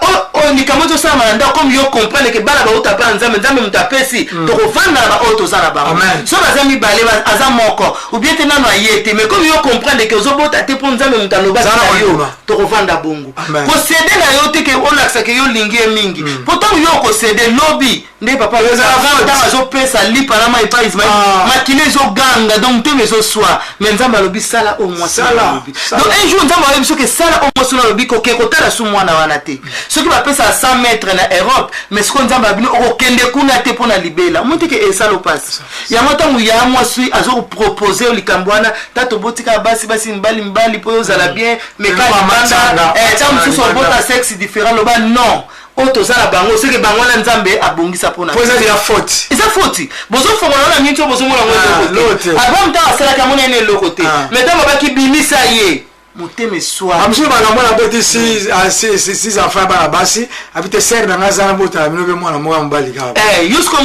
[SPEAKER 2] ni kamo to sama nda comme yo comprendre que bala ba utapa Nzambe mutapesi to ko vanda ba auto sala ba so ba zami bale ba azamoko ou bien te nano ayete mais comme yo comprendre que zo bota te pour Nzambe mutaloba yo to ko vanda bongo ko céder na yo te que on aksa que yo lingi mingi pourtant yo ko céder lobby ndé papa yo za avant zo pesa lipa na mai pa Ismaël makine zo ganga donc te mezo soir mais Nzamba lobi sala au moins sala donc un jour Nzamba lobi so que sala au moins sala lobi ko ke ko tala su mwana wana te ce qui va pesa 100 mètres na Europe mais ce qu'on Nzamba bino o kende kuna te pona libela monte que e sala passe ya mota mu ya moi sui azo proposer o likambwana tato botika basi mbali po za la bien mais quand banda tam su so bota sexe différent loba non auto sala bango c'est que bango na Nzambe abongisa pona
[SPEAKER 1] poza ya faute
[SPEAKER 2] eza faute bozo fongola na nyinto bozo mola ngoto côté avant ta sala ka mona ne le côté mais ta baki bimisa ye motema eswa
[SPEAKER 1] amsho bana mwana boti six enfants bana basi habite serre dans ngazana bota bino be mwana mwa mbali ka
[SPEAKER 2] jusqu'au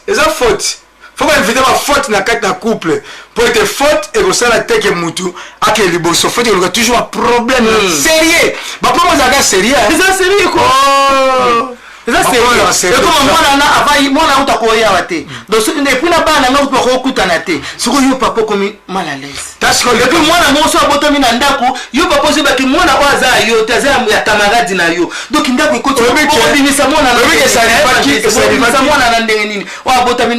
[SPEAKER 1] eza faute faut pas inviter ma faute na kati na couple pour être faute et que ça la teke mutu ake liboso faute il y a toujours un problème sérieux ba pas moi ça sérieux
[SPEAKER 2] c'est sérieux quoi eza sérieux comme mwana na avai mwana utakoya wate donc depuis na bana nga utako kutana te siko yo papa comme mal à l'aise
[SPEAKER 1] parce que
[SPEAKER 2] depuis mwana moso abotomi na ndako yo papa so baki mwana waza yo taza ya camarade na yo donc ndako ikoti obimisa mwana na mwana na ndenge nini wa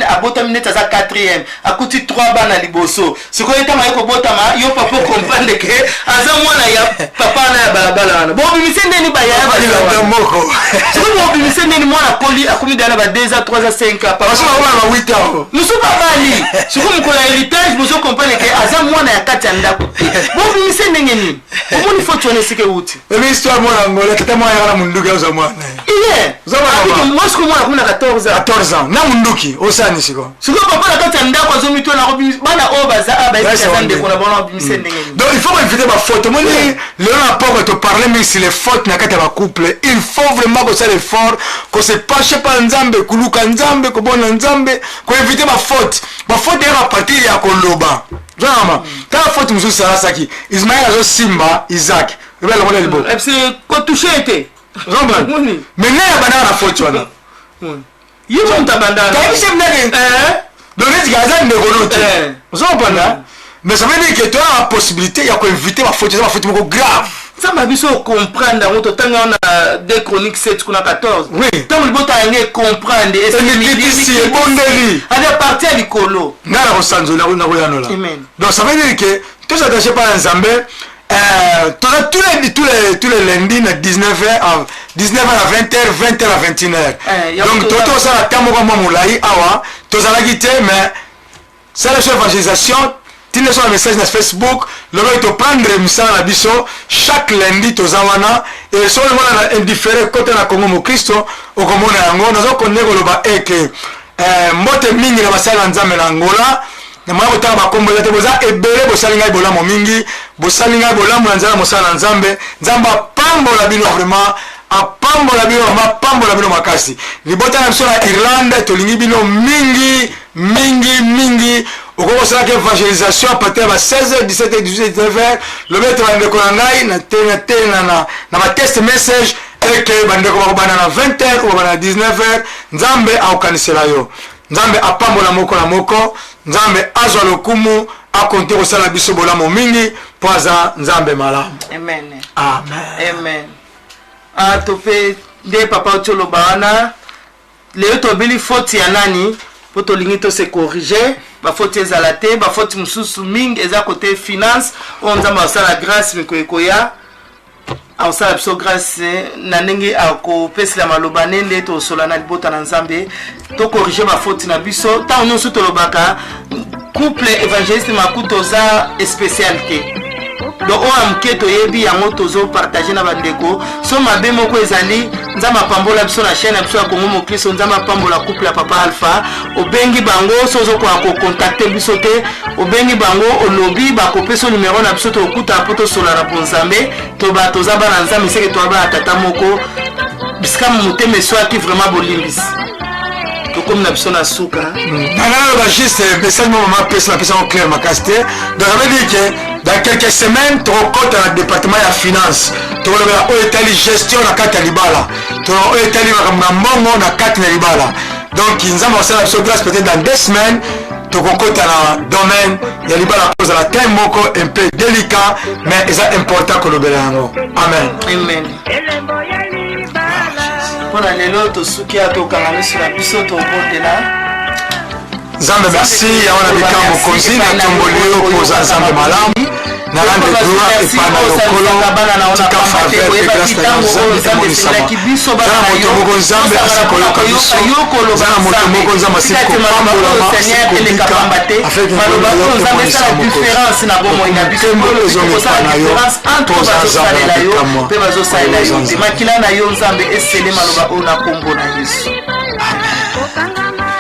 [SPEAKER 2] abotomi neta za 4e akuti 3 bana liboso siko etama yoko botama yo papa comprendre que aza mwana ya papa na ya balabala wana bo bimise ndeni ba ya
[SPEAKER 1] moko
[SPEAKER 2] siko bo bimise ndeni mwana poli akumi dana ba 2 à 3 à 5 papa
[SPEAKER 1] parce que on a 8 ans
[SPEAKER 2] muso papa ali siko mkola héritage muso comprendre que aza mwana ya kati ya ndako bo bimise ndenge nini omoni faut tuone sike uti
[SPEAKER 1] et histoire mwana ngola tata mwana ya munduki ya mwana
[SPEAKER 2] iye zaba moi siko mwana kuna 14
[SPEAKER 1] ans na munduki osani siko
[SPEAKER 2] siko papa na kati ya ndako azomitwa na robi bana obaza abaisa ndeko na bona bimise ndenge nini
[SPEAKER 1] donc il faut éviter ma faute moi le rapport te parler mais si les fautes na kati ya couple il faut vraiment que ça l'effort que se penche pas nzambe kuluka nzambe ko bona nzambe ko éviter ma faute est à partir ya koloba vraiment ta faute musu sala saki Ismaël azo simba Isaac rebel le modèle beau
[SPEAKER 2] c'est ko toucher été
[SPEAKER 1] vraiment mais ne ya bana na faute wana
[SPEAKER 2] yibo ntabanda
[SPEAKER 1] ta bise mnene donc les gars ne golote vous comprenez mais ça veut dire que tu as la possibilité ya ko éviter ma faute moko grave
[SPEAKER 2] ça m'a biso comprendre on totanga na 2 Chroniques 7 kuna 14
[SPEAKER 1] oui
[SPEAKER 2] tant le bota ngé comprendre et
[SPEAKER 1] c'est bondeli
[SPEAKER 2] à partir du colo
[SPEAKER 1] ngala ko sanzola na ko yanola donc ça veut dire que tout ça attaché par Nzambe tous les lundis à 19h à 20h 20h à 21h donc toto ça la tamo comme moulai awa to ça la guité mais c'est la évangélisation. Tu sur le message sur Facebook, le gars te prendre l'émission à la biso chaque lundi to zawana et sur le monde indifférent côté na Congo mo Christo au Congo na Angola nous connaissons le ba que mbote mingi na basala nzambe na Angola na mwa botanga bakombo ya te boza ebele bosalinga ibola mo mingi bosalinga bola mo nzala mo sala nzambe nzamba pambo la bino vraiment apambo la bino mapambo la bino makasi libota na biso na Irlande to lingi bino mingi au cours de l'évangélisation à partir de 16h, 17h, 18h, le maître va me na ma test message et que bande ko bana na 20h ou bana 19h nzambe aukanisela yo nzambe apambola moko na moko nzambe azwa lokumu akonte ko sala biso bolamo mingi poza nzambe malamu amen
[SPEAKER 2] tope nde papa otolo bana leo tobili faute ya nani po tolingi to se corriger ba faute ezala te ba faute mususu mingi eza côté finance on nzamba sala grâce miko ya on sala biso grâce na ndenge akopesela maloba nende to sola na libota na nzambe to corriger ba faute na biso ta on so to lobaka couple évangéliste makuto za spécialité donc on amke to yebi yango tozo partager na bandeko so mabe moko ezali nzama pambola biso na chaîne biso ya Congo mo Kristo nzama pambola couple ya papa Alpha obengi bango sozo kwa ko contacter biso te obengi bango olobi ba ko peso numéro na biso to okuta poto sola na bonzambe to ba toza ba na nzambe seke to ba tata moko biska muteme so aki vraiment bolimbis to comme na biso na suka
[SPEAKER 1] na ba juste message maman pesa na pesa clair ma casté donc ça veut dire que dans quelques semaines tu rencontres dans le département de la finance tu vas voir où gestion na carte libala tu vas étaler na mbongo na carte libala donc nzamba osala biso grâce peut-être dans 2 semaines tu rencontres dans le domaine ya libala cause la thème moko un peu délicat mais c'est important que le belango amen
[SPEAKER 2] pour aller l'autre suki atokanga sur la biso to bondela
[SPEAKER 1] Nzambe merci ya wana bikambo kozi na tombolio koza nzambe malamu na rande gloire et pana lokolo tika faveur et grâce na nzambe monisama zana moto moko nzambe asikoyoka biso zana moto moko nzambe asikopambolama asikobika afeki nzambe esala différence na bomoi na biso ezomipana yo toza nzambe na bikamwa
[SPEAKER 2] mpe bazosalela yo te makila na yo nzambe esele maloba oyo na kombo na Yesu amen.